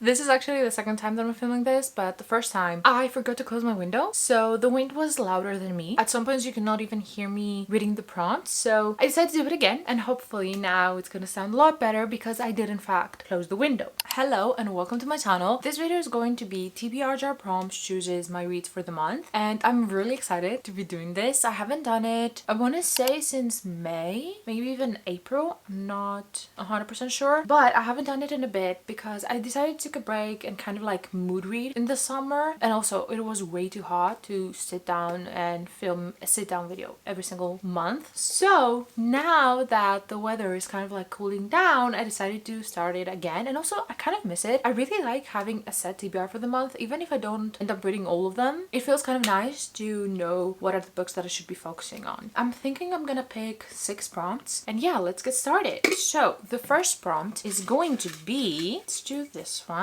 This is actually the second time that I'm filming this, but the first time I forgot to close my window, so the wind was louder than me. At some points you cannot even hear me reading the prompt, so I decided to do it again, and hopefully now it's gonna sound a lot better because I did in fact close the window. Hello and welcome to my channel. This video is going to be TBR jar prompts chooses my reads for the month, and I'm really excited to be doing this. I haven't done it, I want to say since May, maybe even April. I'm not 100% sure, but I haven't done it in a bit because I decided to take a break and kind of like mood read in the summer, and also it was way too hot to sit down and film a sit down video every single month. So now that the weather is kind of like cooling down, I decided to start it again, and also I kind of miss it. I really like having a set TBR for the month, even if I don't end up reading all of them. It feels kind of nice to know what are the books that I should be focusing on. I'm thinking I'm gonna pick 6 prompts, and yeah, let's get started. So the first prompt is going to be, let's do this one.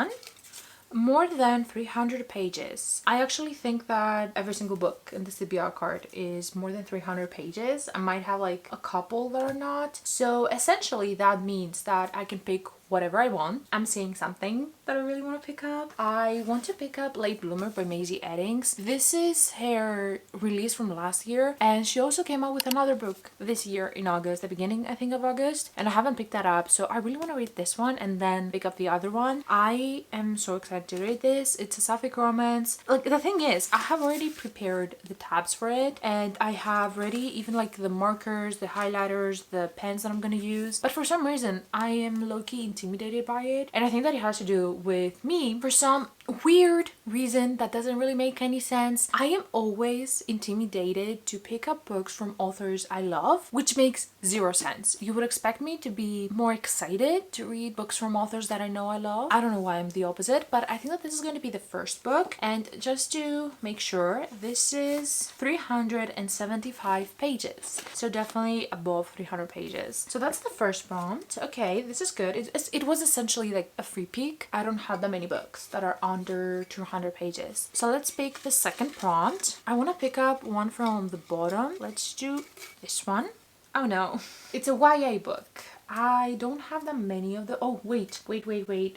More than 300 pages. I actually think that every single book in the TBR card is more than 300 pages. I might have like a couple that are not. So essentially that means that I can pick whatever I want. I'm seeing something that I really want to pick up. I want to pick up Late Bloomer by Maisie Eddings. This is her release from last year, and she also came out with another book this year in August, the beginning I think of August, and I haven't picked that up, so I really want to read this one and then pick up the other one. I am so excited to read this. It's a sapphic romance. Like, the thing is, I have already prepared the tabs for it, and I have ready even like the markers, the highlighters, the pens that I'm gonna use, but for some reason I am low-key intimidated by it, and I think that it has to do with me. For some weird reason that doesn't really make any sense, I am always intimidated to pick up books from authors I love, which makes zero sense. You would expect me to be more excited to read books from authors that I know I love. I don't know why I'm the opposite, but I think that this is going to be the first book, and just to make sure, this is 375 pages, so definitely above 300 pages. So that's the first prompt. Okay, this is good. It was essentially like a free peek. I don't have that many books that are under 200 pages. So let's pick the second prompt. I want to pick up one from the bottom. Let's do this one. Oh no, it's a YA book. I don't have that many of the... Oh, wait.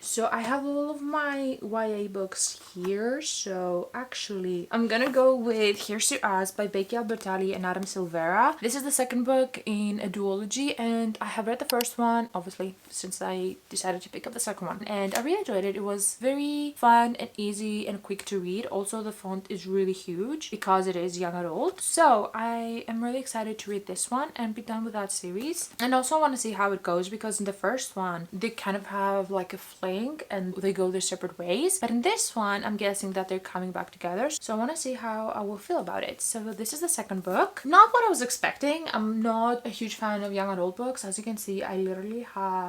So I have all of my YA books here. So actually, I'm gonna go with Here's to Us by Becky Albertalli and Adam Silvera. This is the second book in a duology, and I have read the first one, obviously, since I decided to pick up the second one. And I really enjoyed it. It was very fun and easy and quick to read. Also, the font is really huge because it is young adult. So I am really excited to read this one and be done with that series. And also I want to see how it goes, because in the first one they kind of have like a fling and they go their separate ways, but in this one I'm guessing that they're coming back together, so I want to see how I will feel about it. So this is the second book. Not what I was expecting. I'm not a huge fan of young adult books. As you can see, I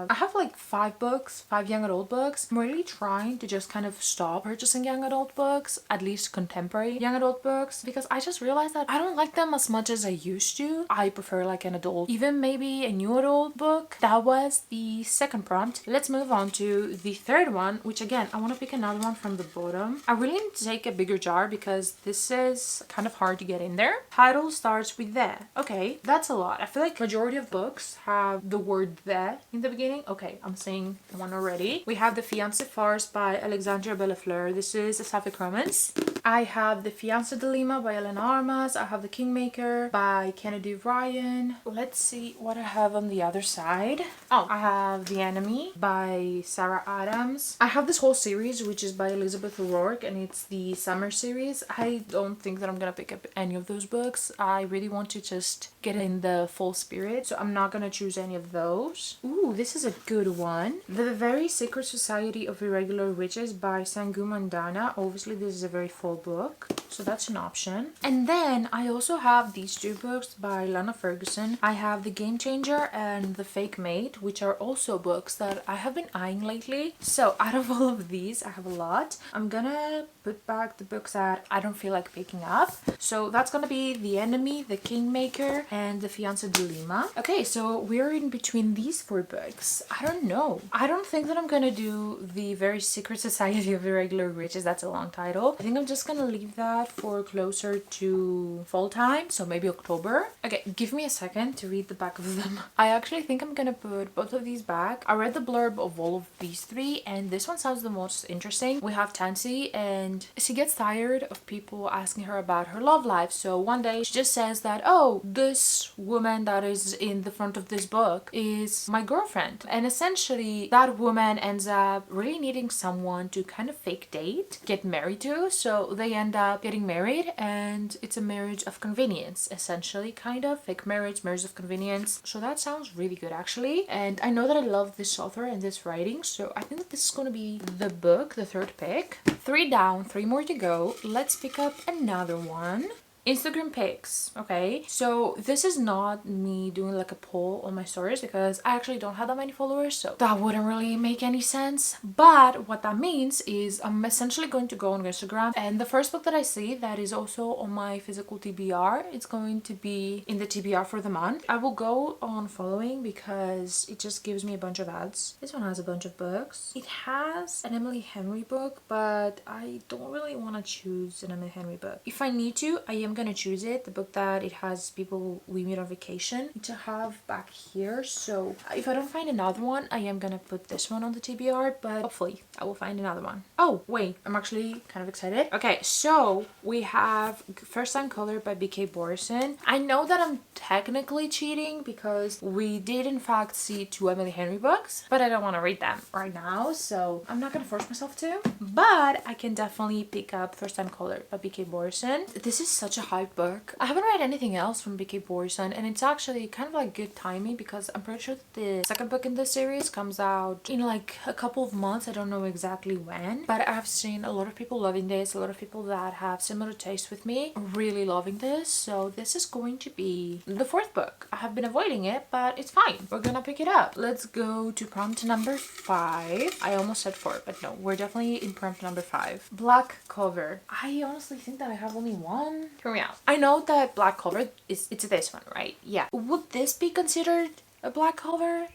have like 5 young adult books. I'm really trying to just kind of stop purchasing young adult books, at least contemporary young adult books, because I just realized that I don't like them as much as I used to. I prefer like an adult, even maybe a new adult book. That was the second prompt. Let's move on to the third one, which again, I want to pick another one from the bottom. I really need to take a bigger jar because this is kind of hard to get in there. Title starts with the. Okay, that's a lot. I feel like majority of books have the word the in the beginning. Okay, I'm saying one already. We have The Fiancé Farce by Alexandria Bellafleur. This is a sapphic romance. I have The Fiancé Dilemma by Elena Armas. I have The Kingmaker by Kennedy Ryan. Let's see what I have on the other side. Oh, I have The Enemy by Sarah Adams. I have this whole series, which is by Elizabeth O'Rourke, and it's the summer series. I don't think that I'm gonna pick up any of those books. I really want to just get in the fall spirit, so I'm not gonna choose any of those. Ooh, this is a good one. The Very Secret Society of Irregular Witches by Sangu Mandana. Obviously, this is a very full book, so that's an option. And then I also have these 2 books by Lana Ferguson. I have The Game Changer and The Fake Maid, which are also books that I have been eyeing lately. So out of all of these, I have a lot. I'm gonna put back the books that I don't feel like picking up. So that's gonna be The Enemy, The Kingmaker, and The Fiancé Dilemma. Okay, so we're in between these 4 books. I don't know. I don't think that I'm gonna do The Very Secret Society of Irregular Witches. That's a long title. I think I'm just just gonna leave that for closer to fall time, so maybe October. Okay, give me a second to read the back of them. I actually think I'm gonna put both of these back. I read the blurb of all of these three, and this one sounds the most interesting. We have Tansy, and she gets tired of people asking her about her love life, so one day she just says that, oh, this woman that is in the front of this book is my girlfriend. And essentially that woman ends up really needing someone to kind of fake date, get married to, so they end up getting married, and it's a marriage of convenience, essentially, kind of fake marriage of convenience. So that sounds really good actually, and I know that I love this author and this writing, so I think that this is going to be the book, the third pick. 3 down, 3 more to go. Let's pick up another one. Instagram pics. Okay, so this is not me doing like a poll on my stories because I actually don't have that many followers, so that wouldn't really make any sense. But what that means is I'm essentially going to go on Instagram, and the first book that I see that is also on my physical TBR, it's going to be in the TBR for the month. I will go on following because it just gives me a bunch of ads. This one has a bunch of books. It has an Emily Henry book, but I don't really want to choose an Emily Henry book. If I need to, I am gonna choose it, the book that it has people we meet on vacation to have back here. So if I don't find another one, I am gonna put this one on the TBR, but hopefully I will find another one. Oh wait, I'm actually kind of excited. Okay, so we have First Time Color by BK Borison. I know that I'm technically cheating because we did in fact see 2 Emily Henry books, but I don't want to read them right now, so I'm not gonna force myself to, but I can definitely pick up First Time Color by BK Borison. This is such a hype book. I haven't read anything else from BK Borison, and it's actually kind of like good timing because I'm pretty sure that the second book in this series comes out in like a couple of months. I don't know exactly when, but I've seen a lot of people loving this, a lot of people that have similar tastes with me really loving this, so this is going to be the 4th book. I have been avoiding it, but it's fine. We're gonna pick it up. Let's go to prompt number 5. I almost said 4, but no, we're definitely in prompt number 5. Black cover. I honestly think that I have only one. Hear me out. I know that black cover it's this one, right? Yeah. Would this be considered a black cover?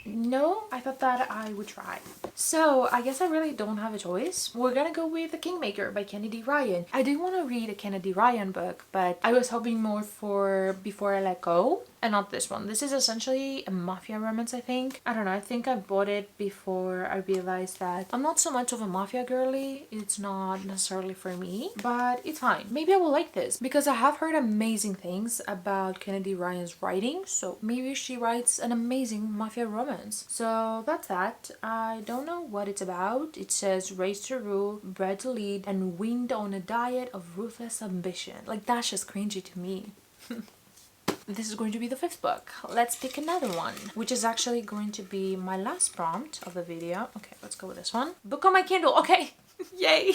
No, I thought that I would try. So I guess I really don't have a choice. We're gonna go with The Kingmaker by Kennedy Ryan. I do want to read a Kennedy Ryan book, but I was hoping more for Before I Let Go, and not this one. This is essentially a mafia romance, I think. I don't know, I think I bought it before I realized that I'm not so much of a mafia girly. It's not necessarily for me, but it's fine. Maybe I will like this because I have heard amazing things about Kennedy Ryan's writing, so maybe she writes an amazing mafia romance. So that's that. I don't know what it's about. It says raised to rule, bred to lead, and weaned on a diet of ruthless ambition. Like, that's just cringy to me. This is going to be the 5th book. Let's pick another one, which is actually going to be my last prompt of the video. Okay, let's go with this one. Book on my Kindle. Okay, yay.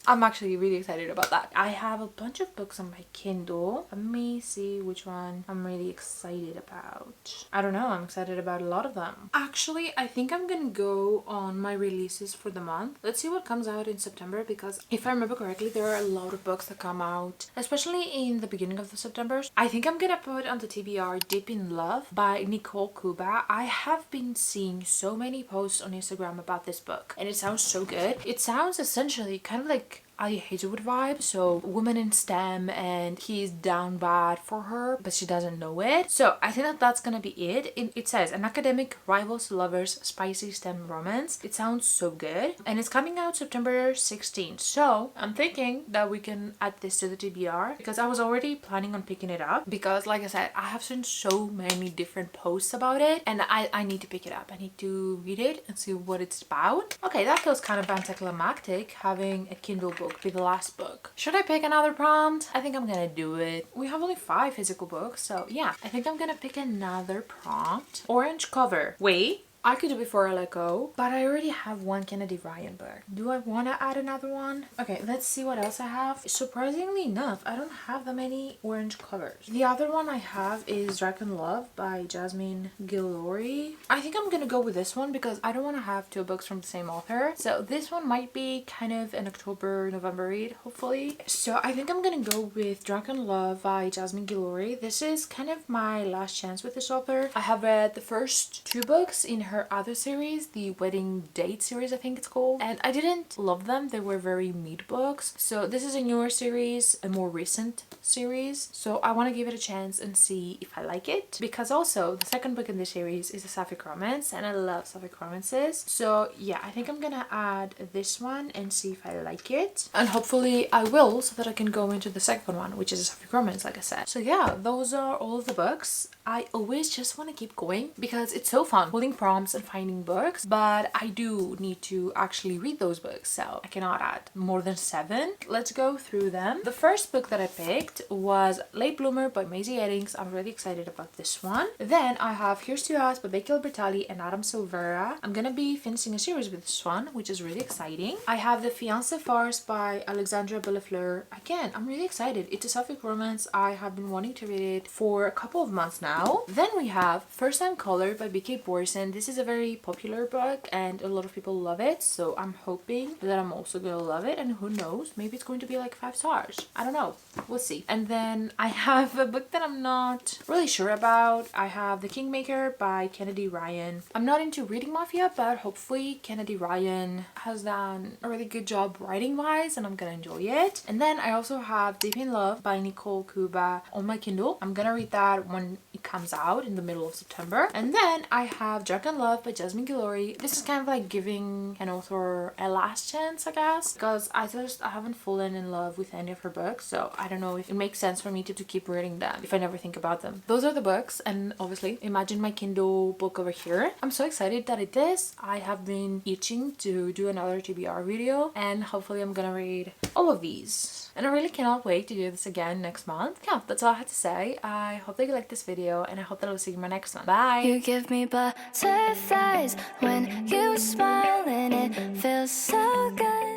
I'm actually really excited about that. I have a bunch of books on my Kindle. Let me see which one I'm really excited about. I don't know, I'm excited about a lot of them. Actually, I think I'm gonna go on my releases for the month. Let's see what comes out in September, because if I remember correctly, there are a lot of books that come out, especially in the beginning of the September. I think I'm gonna put on the TBR Deep in Love by Nicole Kuba. I have been seeing so many posts on Instagram about this book, and it sounds so good. It sounds essentially kind of like Ali Hazelwood vibe, so woman in STEM and he's down bad for her but she doesn't know it. So I think that that's gonna be it. It says an academic rivals lovers spicy STEM romance. It sounds so good, and it's coming out September 16th, so I'm thinking that we can add this to the TBR because I was already planning on picking it up because, like I said, I have seen so many different posts about it and I need to pick it up. I need to read it and see what it's about. Okay, that feels kind of anticlimactic, having a Kindle book be the last book. Should I pick another prompt? I think I'm gonna do it. We have only 5 physical books, so yeah, I think I'm gonna pick another prompt. Orange cover. Wait, I could do Before I Let Go, but I already have one Kennedy Ryan book. Do I want to add another one? Okay, let's see what else I have. Surprisingly enough, I don't have that many orange covers. The other one I have is Dragon Love by Jasmine Guillory. I think I'm gonna go with this one because I don't want to have 2 books from the same author. So this one might be kind of an October-November read, hopefully. So I think I'm gonna go with Dragon Love by Jasmine Guillory. This is kind of my last chance with this author. I have read the first 2 books in her other series, the Wedding Date series I think it's called, and I didn't love them. They were very mid books. So this is a newer series, a more recent series, so I want to give it a chance and see if I like it, because also the second book in the series is a sapphic romance and I love sapphic romances. So yeah, I think I'm gonna add this one and see if I like it, and hopefully I will, so that I can go into the second one, which is a sapphic romance, like I said. So yeah, those are all of the books. I always just want to keep going because it's so fun pulling prompts and finding books, but I do need to actually read those books, so I cannot add more than 7. Let's go through them. The first book that I picked was Late Bloomer by Maisie Eddings. I'm really excited about this one. Then I have Here's to Us by Becky Albertalli and Adam Silvera. I'm gonna be finishing a series with this one, which is really exciting. I have The Fiancé Farce by Alexandra Bellefleur. Again, I'm really excited. It's a sapphic romance. I have been wanting to read it for a couple of months now. Then we have First Time Caller by B.K. Borson. This is a very popular book and a lot of people love it, so I'm hoping that I'm also gonna love it, and who knows, maybe it's going to be like 5 stars. I don't know, we'll see. And then I have a book that I'm not really sure about. I have The Kingmaker by Kennedy Ryan. I'm not into reading mafia, but hopefully Kennedy Ryan has done a really good job writing wise and I'm gonna enjoy it. And then I also have Deep in Love by Nicole Kuba on my Kindle. I'm gonna read that when it comes out in the middle of September. And then I have Drunken Love by Jasmine Guillory. This is kind of like giving an author a last chance, I guess, because I haven't fallen in love with any of her books, so I don't know if it makes sense for me to keep reading them if I never think about them. Those are the books, and obviously imagine my Kindle book over here. I'm so excited that it is. I have been itching to do another TBR video, and hopefully I'm gonna read all of these, and I really cannot wait to do this again next month. Yeah, that's all I had to say. I hope that you liked this video, and I hope that I'll see you in my next one. Bye! You give me butterflies when you smile, and it feels so good.